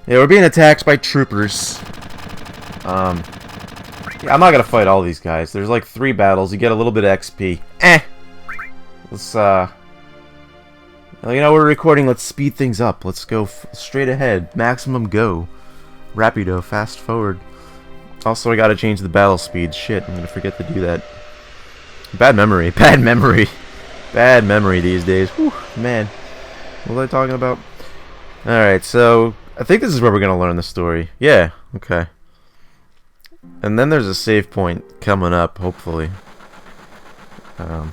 Yeah, we're being attacked by troopers. Yeah, I'm not gonna fight all these guys. There's like 3 battles. You get a little bit of XP. Let's, you know, we're recording. Let's speed things up. Let's go straight ahead. Maximum go. Rapido. Fast forward. Also, I gotta change the battle speed. Shit, I'm gonna forget to do that. Bad memory. Bad memory. Bad memory these days. Whew, man. What was I talking about? Alright, so I think this is where we're gonna learn the story. Yeah, okay. And then there's a save point coming up, hopefully. But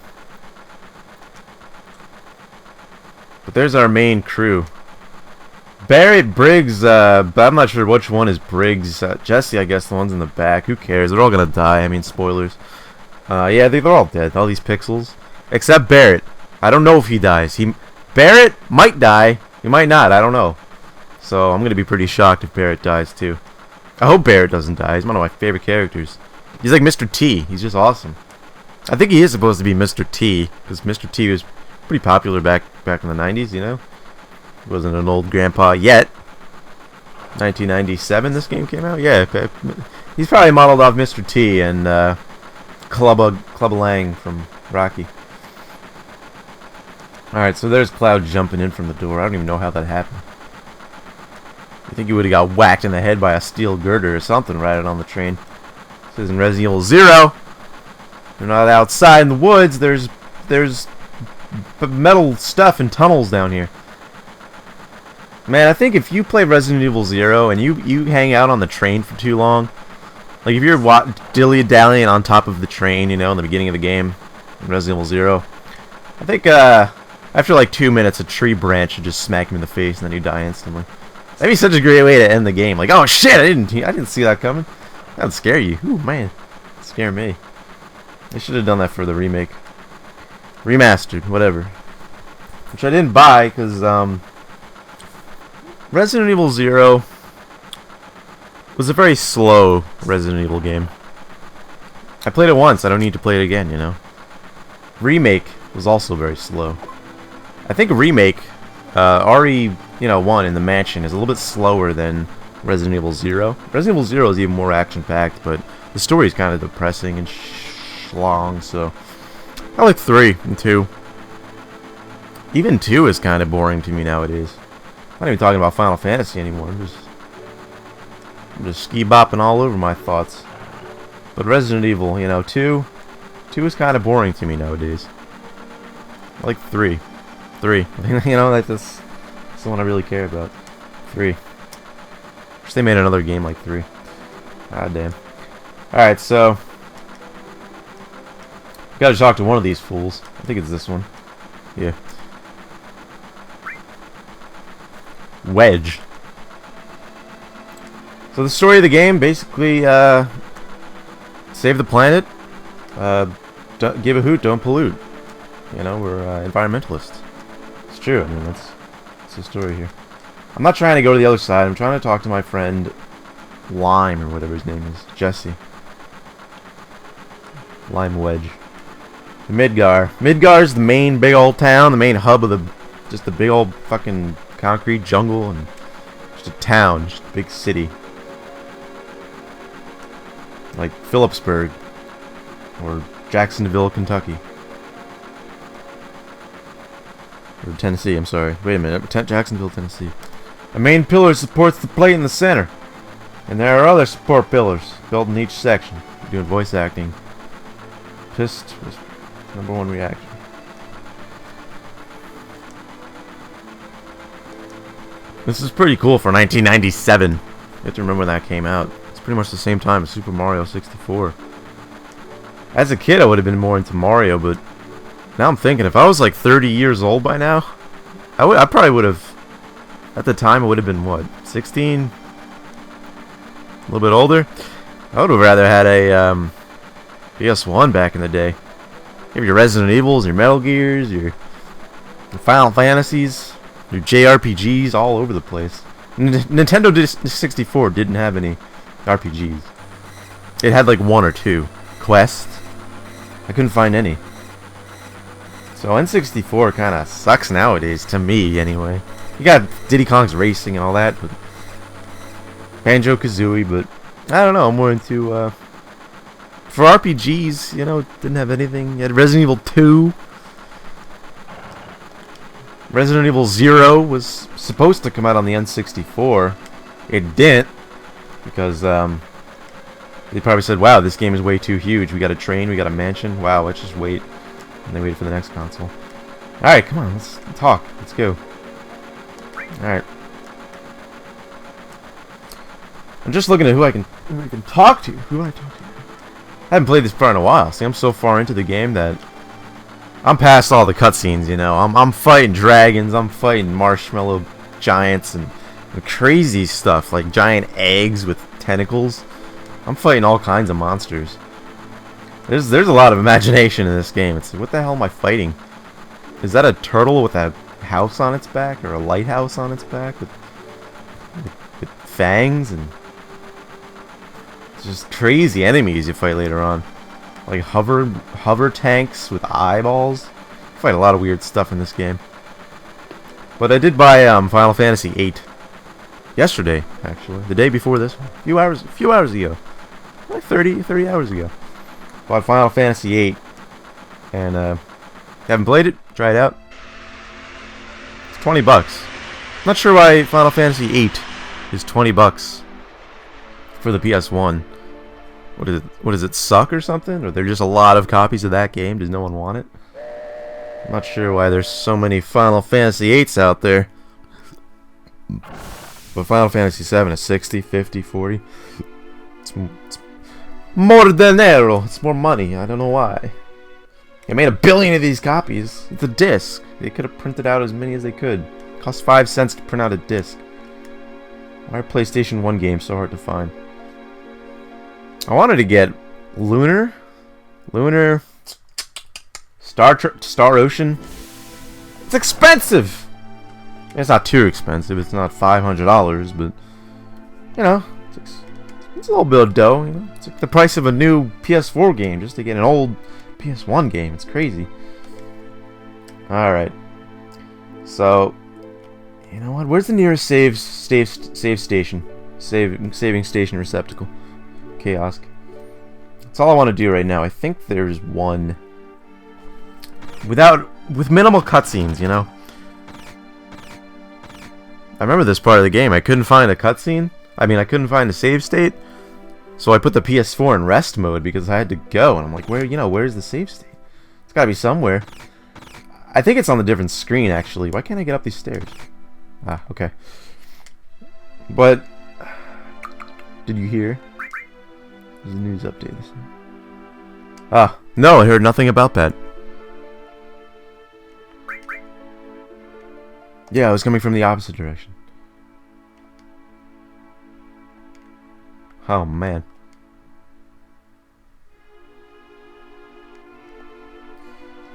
there's our main crew. Barret, Briggs, but I'm not sure which one is Briggs. Jesse, I guess the one's in the back. Who cares? They're all gonna die. I mean, spoilers. Yeah, they're all dead. All these pixels. Except Barret. I don't know if he dies. Barret might die. He might not. I don't know. So I'm gonna be pretty shocked if Barret dies too. I hope Barret doesn't die. He's one of my favorite characters. He's like Mr. T. He's just awesome. I think he is supposed to be Mr. T, because Mr. T was pretty popular back in the 90s, you know? He wasn't an old grandpa yet. 1997 this game came out? Yeah, he's probably modeled off Mr. T and Clubba Lang from Rocky. Alright, so there's Cloud jumping in from the door. I don't even know how that happened. I think he would have got whacked in the head by a steel girder or something riding on the train. This is in Resident Evil 0. They're not outside in the woods. There's metal stuff and tunnels down here. Man, I think if you play Resident Evil 0 and you hang out on the train for too long, like if you're dilly-dallying on top of the train, you know, in the beginning of the game, in Resident Evil 0, I think after like 2 minutes, a tree branch should just smack you in the face and then you die instantly. That'd be such a great way to end the game. Like, oh shit, I didn't see that coming. That'd scare you. Ooh, man. That'd scare me. They should have done that for the remake. Remastered, whatever. Which I didn't buy, because, Resident Evil 0 was a very slow Resident Evil game. I played it once, I don't need to play it again, you know. Remake was also very slow. I think Remake, RE1 in the mansion is a little bit slower than Resident Evil 0. Resident Evil 0 is even more action-packed, but the story is kind of depressing and long, so I like 3 and 2. Even 2 is kind of boring to me nowadays. I'm not even talking about Final Fantasy anymore. I'm just ski-bopping all over my thoughts. But Resident Evil, you know, 2 is kind of boring to me nowadays. I like 3. 3. You know, that's the one I really care about. 3. Wish they made another game like 3. God damn. Alright, so gotta talk to one of these fools. I think it's this one. Yeah. Wedge. So the story of the game, basically, save the planet, don't give a hoot, don't pollute. You know, we're environmentalists. It's true, I mean, that's the story here. I'm not trying to go to the other side, I'm trying to talk to my friend Lime, or whatever his name is. Jesse. Lime Wedge. Midgar. Midgar's the main big old town, the main hub of just the big old fucking concrete jungle, and just a town, just a big city. Like Phillipsburg. Or Jacksonville, Kentucky. Or Tennessee, I'm sorry. Wait a minute, Jacksonville, Tennessee. A main pillar supports the plate in the center. And there are other support pillars built in each section. We're doing voice acting. Pissed was #1 reaction. This is pretty cool for 1997. You have to remember when that came out. It's pretty much the same time as Super Mario 64. As a kid, I would have been more into Mario, but now I'm thinking, if I was like 30 years old by now, I probably would have, at the time, I would have been, what, 16? A little bit older? I would have rather had a PS1 back in the day. You have your Resident Evils, your Metal Gears, your Final Fantasies, your JRPGs all over the place. Nintendo 64 didn't have any RPGs. It had like 1 or 2. Quest. I couldn't find any. So N64 kind of sucks nowadays, to me anyway. You got Diddy Kong's Racing and all that, but Banjo-Kazooie, but I don't know. I'm more into for RPGs. You know, didn't have anything. You had Resident Evil 2. Resident Evil 0 was supposed to come out on the N64. It didn't because they probably said, "Wow, this game is way too huge. We got a train, we got a mansion. Wow, let's just wait." And they waited for the next console. All right, come on, let's talk. Let's go. All right. I'm just looking at who I can talk to. Who do I talk to? I haven't played this part in a while. See, I'm so far into the game that I'm past all the cutscenes. You know, I'm fighting dragons. I'm fighting marshmallow giants and crazy stuff like giant eggs with tentacles. I'm fighting all kinds of monsters. There's a lot of imagination in this game. It's like, what the hell am I fighting? Is that a turtle with a house on its back, or a lighthouse on its back with fangs? And it's just crazy enemies you fight later on, like hover tanks with eyeballs. You fight a lot of weird stuff in this game. But I did buy Final Fantasy VIII yesterday, actually, the day before this one, a few hours ago, like 30 hours ago. Bought Final Fantasy VIII, and haven't played it. Try it out. It's $20. Not sure why Final Fantasy VIII is $20 for the PS1. What is it? What does it suck or something? Or there just a lot of copies of that game? Does no one want it? I'm not sure why there's so many Final Fantasy VIIIs out there. But Final Fantasy VII is 60, 50, 40. It's more dinero. It's more money. I don't know why. They made 1 billion of these copies. It's a disc. They could have printed out as many as they could. It cost 5 cents to print out a disc. Why are PlayStation 1 games so hard to find? I wanted to get Lunar, Star Ocean. It's expensive. It's not too expensive. It's not $500, but you know, it's a little bit of dough. You know? It's like the price of a new PS4 game just to get an old PS1 game. It's crazy. All right. So, you know what? Where's the nearest save station? Saving station receptacle. Kiosk. That's all I want to do right now. I think there's one with minimal cutscenes, you know. I remember this part of the game. I couldn't find a cutscene. I mean, I couldn't find a save state. So I put the PS4 in rest mode because I had to go, and I'm like, where's the save state? It's got to be somewhere. I think it's on the different screen actually. Why can't I get up these stairs? Ah, okay. But did you hear? There's a news update. Ah, no, I heard nothing about that. Yeah, I was coming from the opposite direction. Oh, man.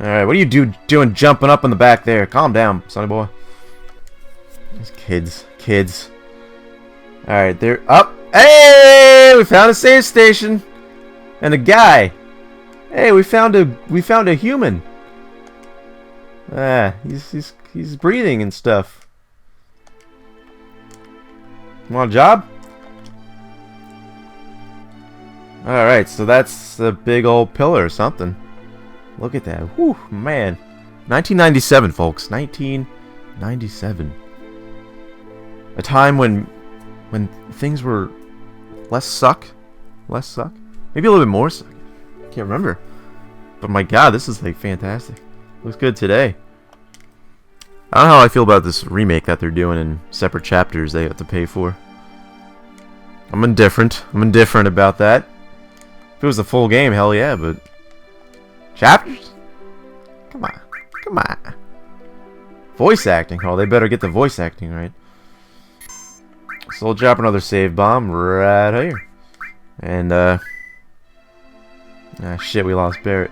Alright, what are you doing jumping up in the back there? Calm down, sonny boy. These kids. Alright, they're up. Hey! We found a save station. And a guy. Hey, we found a human. Ah, he's breathing and stuff. You want a job? Alright, so that's a big old pillar or something. Look at that. Whew, man. 1997, folks. 1997. A time when things were less suck. Maybe a little bit more suck. Can't remember. But my god, this is like fantastic. Looks good today. I don't know how I feel about this remake that they're doing in separate chapters they have to pay for. I'm indifferent about that. If it was a full game, hell yeah, but chapters? Come on. Voice acting. Oh, they better get the voice acting right. So we'll drop another save bomb right here. And, ah, shit, we lost Barret.